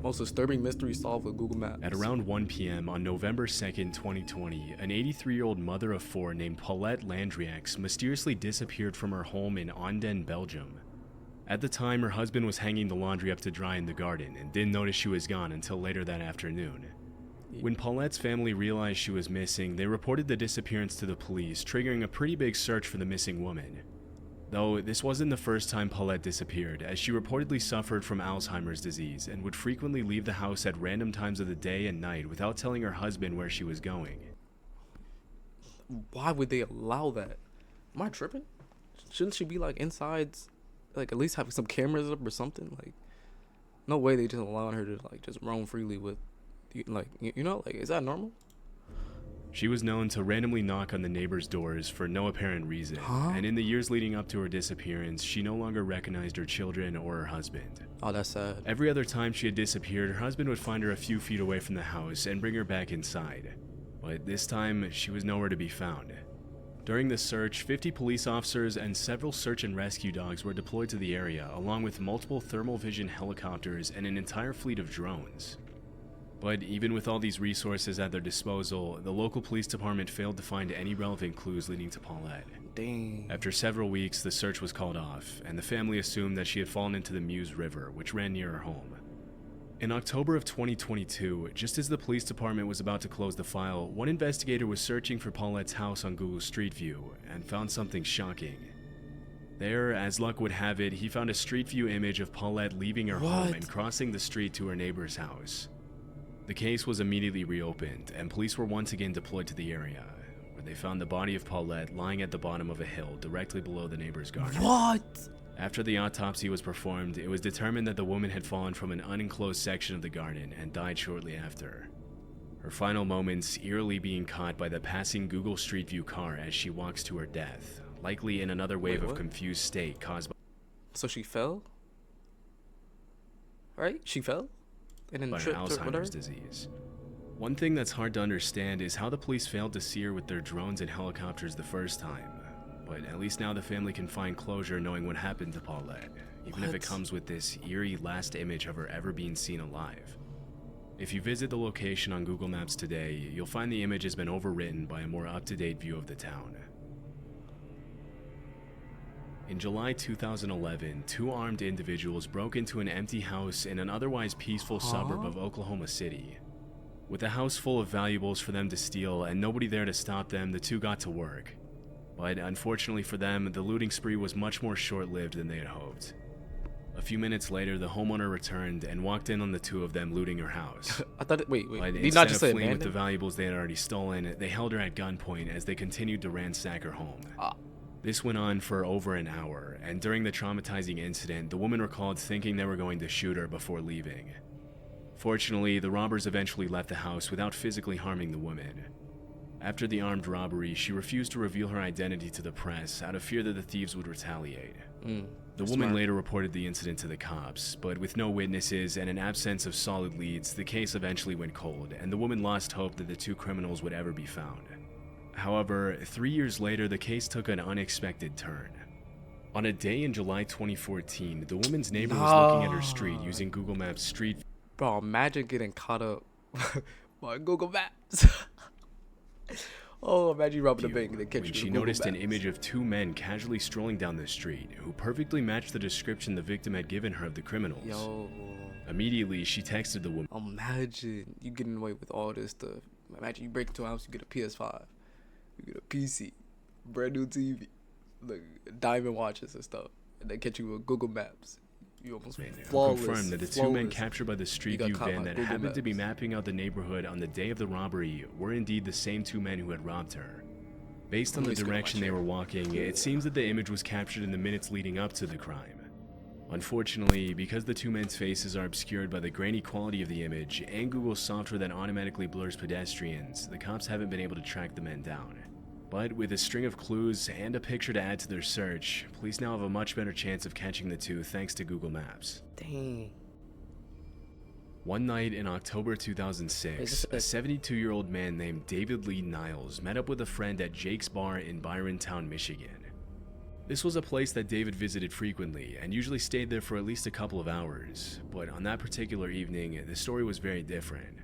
Most disturbing mystery solved with Google Maps. At around 1 p.m. on November 2nd, 2020, an 83-year-old mother of four named Paulette Landrieux mysteriously disappeared from her home in Anden, Belgium. At the time, her husband was hanging the laundry up to dry in the garden and didn't notice she was gone until later that afternoon. When Paulette's family realized she was missing, they reported the disappearance to the police, triggering a pretty big search for the missing woman. Though this wasn't the first time Paulette disappeared, as she reportedly suffered from Alzheimer's disease and would frequently leave the house at random times of the day and night without telling her husband where she was going. Why would they allow that? Am I tripping? Shouldn't she be like inside, like at least having some cameras up or something? Like, no way they just allowing her to like just roam freely with, like, you know, like, is that normal? She was known to randomly knock on the neighbors' doors for no apparent reason, and in the years leading up to her disappearance, she no longer recognized her children or her husband. Oh, that's sad. Every other time she had disappeared, her husband would find her a few feet away from the house and bring her back inside. But this time, she was nowhere to be found. During the search, 50 police officers and several search and rescue dogs were deployed to the area, along with multiple thermal vision helicopters and an entire fleet of drones. But even with all these resources at their disposal, the local police department failed to find any relevant clues leading to Paulette. Dang. After several weeks, the search was called off, and the family assumed that she had fallen into the Meuse River, which ran near her home. In October of 2022, just as the police department was about to close the file, one investigator was searching for Paulette's house on Google Street View and found something shocking. There, as luck would have it, he found a Street View image of Paulette leaving her home and crossing the street to her neighbor's house. The case was immediately reopened, and police were once again deployed to the area, where they found the body of Paulette lying at the bottom of a hill directly below the neighbor's garden. What? After the autopsy was performed, it was determined that the woman had fallen from an unenclosed section of the garden and died shortly after. Her final moments eerily being caught by the passing Google Street View car as she walks to her death, likely in another wave of confused state caused by... So she fell? Right? She fell? And then by Alzheimer's disease. One thing that's hard to understand is how the police failed to see her with their drones and helicopters the first time. But at least now the family can find closure knowing what happened to Paulette, even if it comes with this eerie last image of her ever being seen alive. If you visit the location on Google Maps today, you'll find the image has been overwritten by a more up-to-date view of the town. In July 2011, two armed individuals broke into an empty house in an otherwise peaceful suburb of Oklahoma City. With a house full of valuables for them to steal and nobody there to stop them, the two got to work. But unfortunately for them, the looting spree was much more short-lived than they had hoped. A few minutes later, the homeowner returned and walked in on the two of them looting her house. I thought, wait, But did not just say fleeing with the valuables they had already stolen, they held her at gunpoint as they continued to ransack her home. This went on for over an hour, and during the traumatizing incident, the woman recalled thinking they were going to shoot her before leaving. Fortunately, the robbers eventually left the house without physically harming the woman. After the armed robbery, she refused to reveal her identity to the press out of fear that the thieves would retaliate. The woman later reported the incident to the cops, but with no witnesses and an absence of solid leads, the case eventually went cold, and the woman lost hope that the two criminals would ever be found. However, 3 years later, the case took an unexpected turn. On a day in July 2014, the woman's neighbor was looking at her street using Google Maps Street. Bro, imagine getting caught up by Google Maps. Oh, imagine you robbing a bank and they catch you. When she noticed an image of two men casually strolling down the street, who perfectly matched the description the victim had given her of the criminals. Immediately, she texted the woman. Imagine you getting away with all this stuff. Imagine you break into a house, you get a PS5, you get a PC, brand new TV, like diamond watches and stuff, and they catch you with Google Maps. You almost confirmed that the two men captured by the Street View van that happened to be mapping out the neighborhood on the day of the robbery were indeed the same two men who had robbed her. Based on the direction they were walking, it seems that the image was captured in the minutes leading up to the crime. Unfortunately, because the two men's faces are obscured by the grainy quality of the image and Google's software that automatically blurs pedestrians, the cops haven't been able to track the men down. But with a string of clues and a picture to add to their search, police now have a much better chance of catching the two thanks to Google Maps. Dang. One night in October 2006, a 72-year-old man named David Lee Niles met up with a friend at Jake's Bar in Byrontown, Michigan. This was a place that David visited frequently and usually stayed there for at least a couple of hours, but on that particular evening, the story was very different.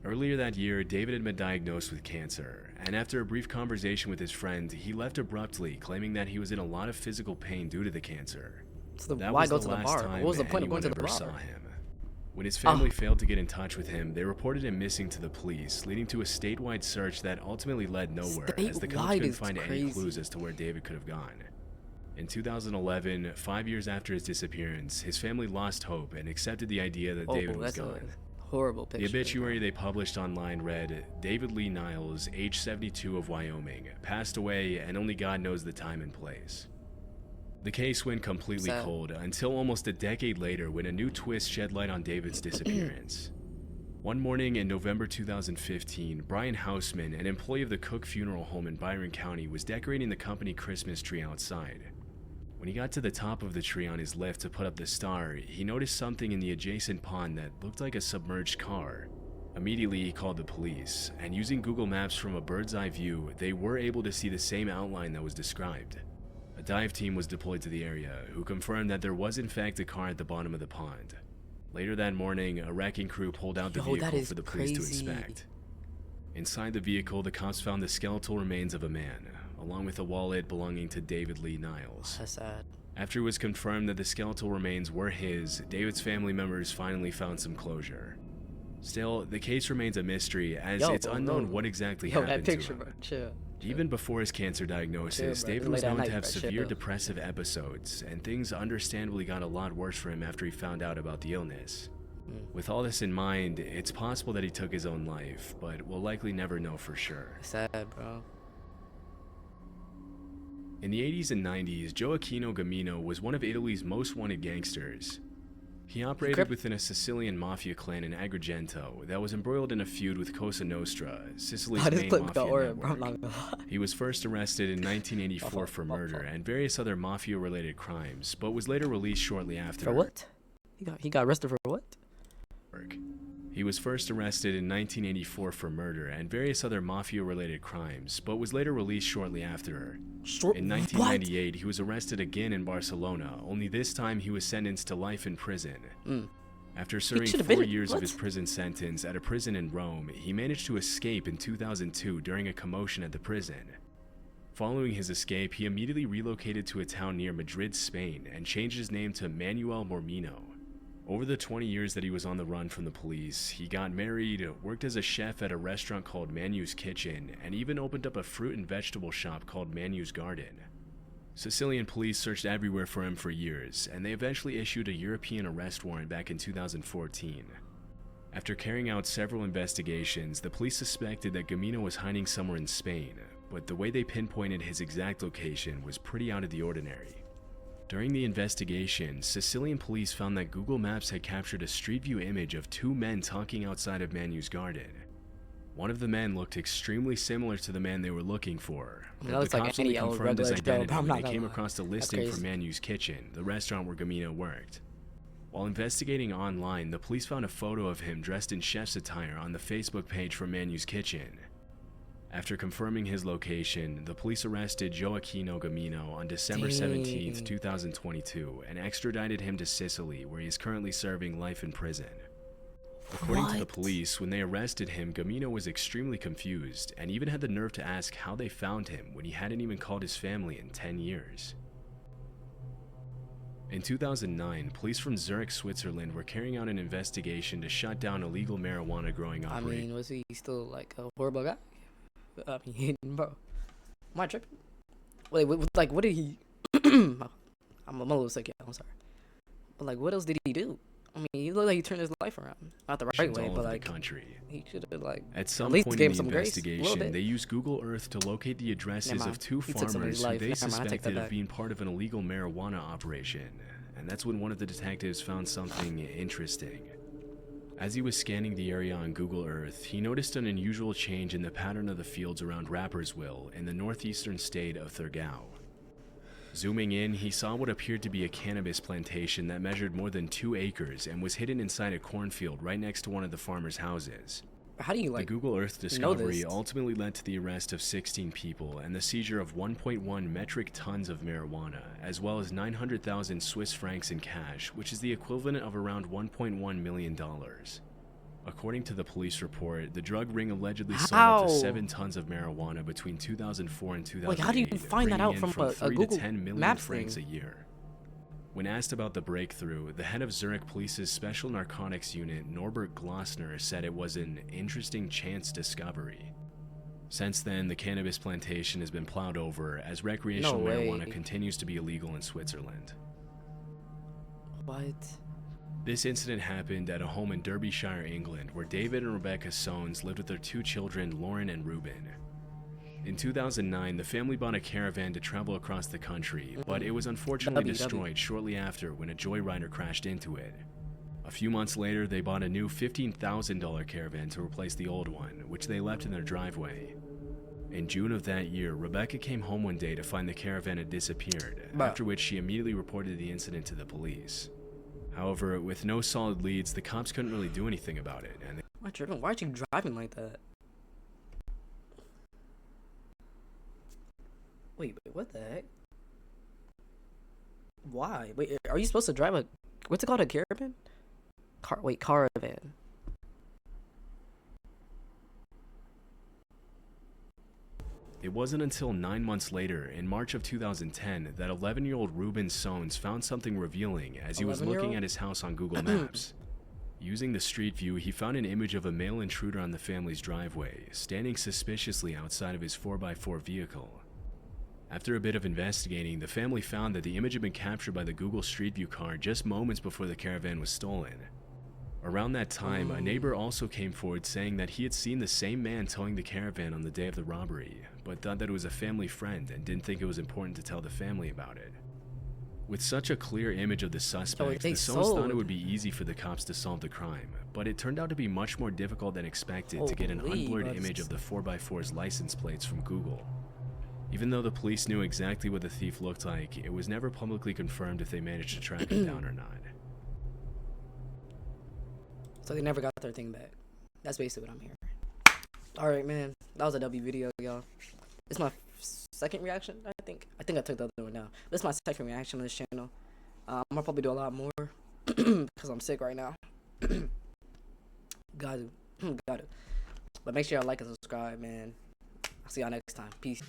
Earlier that year, David had been diagnosed with cancer, and after a brief conversation with his friend, he left abruptly, claiming that he was in a lot of physical pain due to the cancer. That Why was go the to the last bar? time What was the point of anyone going to the ever bar? saw him. When his family failed to get in touch with him, they reported him missing to the police, leading to a statewide search that ultimately led nowhere, as the cops couldn't find any clues as to where David could have gone. In 2011, 5 years after his disappearance, his family lost hope and accepted the idea that David was gone. Horrible picture. The obituary they published online read, "David Lee Niles, age 72 of Wyoming, passed away and only God knows the time and place." The case went completely cold until almost a decade later when a new twist shed light on David's disappearance. One morning in November 2015, Brian Hausman, an employee of the Cook Funeral Home in Byron County, was decorating the company Christmas tree outside. When he got to the top of the tree on his lift to put up the star, he noticed something in the adjacent pond that looked like a submerged car. Immediately, he called the police, and using Google Maps from a bird's eye view, they were able to see the same outline that was described. A dive team was deployed to the area, who confirmed that there was in fact a car at the bottom of the pond. Later that morning, a wrecking crew pulled out the vehicle for the police to inspect. Inside the vehicle, the cops found the skeletal remains of a man, along with a wallet belonging to David Lee Niles. That's sad. After it was confirmed that the skeletal remains were his, David's family members finally found some closure. Still, the case remains a mystery, as it's unknown what exactly happened to him. Bro. Chill. Even before his cancer diagnosis, David was known to have severe depressive episodes, and things understandably got a lot worse for him after he found out about the illness. With all this in mind, it's possible that he took his own life, but we'll likely never know for sure. Sad, bro. In the 80s and 90s, Gioacchino Gamino was one of Italy's most wanted gangsters. He operated within a Sicilian mafia clan in Agrigento that was embroiled in a feud with Cosa Nostra, Sicily's main mafia network. He was first arrested in 1984 for murder and various other mafia-related crimes, but was later released shortly after. For what? He got arrested for what? He was first arrested in 1984 for murder and various other mafia-related crimes, but was later released shortly after. In 1998, he was arrested again in Barcelona, only this time he was sentenced to life in prison. After serving 4 years of his prison sentence at a prison in Rome, he managed to escape in 2002 during a commotion at the prison. Following his escape, he immediately relocated to a town near Madrid, Spain, and changed his name to Manuel Mormino. Over the 20 years that he was on the run from the police, he got married, worked as a chef at a restaurant called Manu's Kitchen, and even opened up a fruit and vegetable shop called Manu's Garden. Sicilian police searched everywhere for him for years, and they eventually issued a European arrest warrant back in 2014. After carrying out several investigations, the police suspected that Gamino was hiding somewhere in Spain, but the way they pinpointed his exact location was pretty out of the ordinary. During the investigation, Sicilian police found that Google Maps had captured a street view image of two men talking outside of Manu's Garden. One of the men looked extremely similar to the man they were looking for, but the cops only confirmed his identity when they came across a listing for Manu's Kitchen, the restaurant where Gamino worked. While investigating online, the police found a photo of him dressed in chef's attire on the Facebook page for Manu's Kitchen. After confirming his location, the police arrested Gioacchino Gamino on December 17, 2022, and extradited him to Sicily, where he is currently serving life in prison. According to the police, when they arrested him, Gamino was extremely confused, and even had the nerve to ask how they found him when he hadn't even called his family in 10 years. In 2009, police from Zurich, Switzerland were carrying out an investigation to shut down illegal marijuana growing operation. I mean, was he still like a horrible guy? I mean, bro, am I tripping? Wait, like, what did he? I'm a little sick, yeah. I'm sorry, but like, what else did he do? I mean, he looked like he turned his life around, not the right way, but like, he should have like. At some point in the investigation, they used Google Earth to locate the addresses of two farmers who they suspected of being part of an illegal marijuana operation, and that's when one of the detectives found something interesting. As he was scanning the area on Google Earth, he noticed an unusual change in the pattern of the fields around Rapperswil in the northeastern state of Thurgau. Zooming in, he saw what appeared to be a cannabis plantation that measured more than 2 acres and was hidden inside a cornfield right next to one of the farmers' houses. How do you The like? Google Earth know discovery this? ultimately led to the arrest of 16 people and the seizure of 1.1 metric tons of marijuana, as well as 900,000 Swiss francs in cash, which is the equivalent of around $1.1 million. According to the police report, the drug ring allegedly sold up to How? 7 tons of marijuana between 2004 and 2008, Wait, how do you find that bringing out in from from a 3 to Google 10 million Maps francs thing? a year. When asked about the breakthrough, the head of Zurich Police's Special Narcotics Unit, Norbert Glossner, said it was an interesting chance discovery. Since then, the cannabis plantation has been plowed over as recreational No way. marijuana continues to be illegal in Switzerland. What? This incident happened at a home in Derbyshire, England, where David and Rebecca Soanes lived with their 2 children, Lauren and Ruben. In 2009, the family bought a caravan to travel across the country, but it was unfortunately destroyed shortly after when a joyrider crashed into it. A few months later, they bought a new $15,000 caravan to replace the old one, which they left in their driveway. In June of that year, Rebecca came home one day to find the caravan had disappeared, after which she immediately reported the incident to the police. However, with no solid leads, the cops couldn't really do anything about it, and Why aren't you driving like that? Wait, what the heck? Why? Wait, are you supposed to drive a what's it called, a caravan? Caravan. it wasn't until 9 months later, in March of 2010, that 11-year-old Ruben Soanes found something revealing as he was looking at his house on Google Maps. Using the street view, he found an image of a male intruder on the family's driveway, standing suspiciously outside of his 4x4 vehicle. After a bit of investigating, the family found that the image had been captured by the Google Street View car just moments before the caravan was stolen. Around that time, a neighbor also came forward saying that he had seen the same man towing the caravan on the day of the robbery, but thought that it was a family friend and didn't think it was important to tell the family about it. With such a clear image of the suspect, the Soanes thought it would be easy for the cops to solve the crime, but it turned out to be much more difficult than expected to get an unblurred image of the 4x4's license plates from Google. Even though the police knew exactly what the thief looked like, it was never publicly confirmed if they managed to track him down or not. So they never got their thing back. That's basically what I'm hearing. Alright, man. That was a W video, y'all. It's my second reaction, I think. I think I took the other one down. This is my second reaction on this channel. I'm gonna probably do a lot more because I'm sick right now. Got it. But make sure y'all like and subscribe, man. I'll see y'all next time. Peace.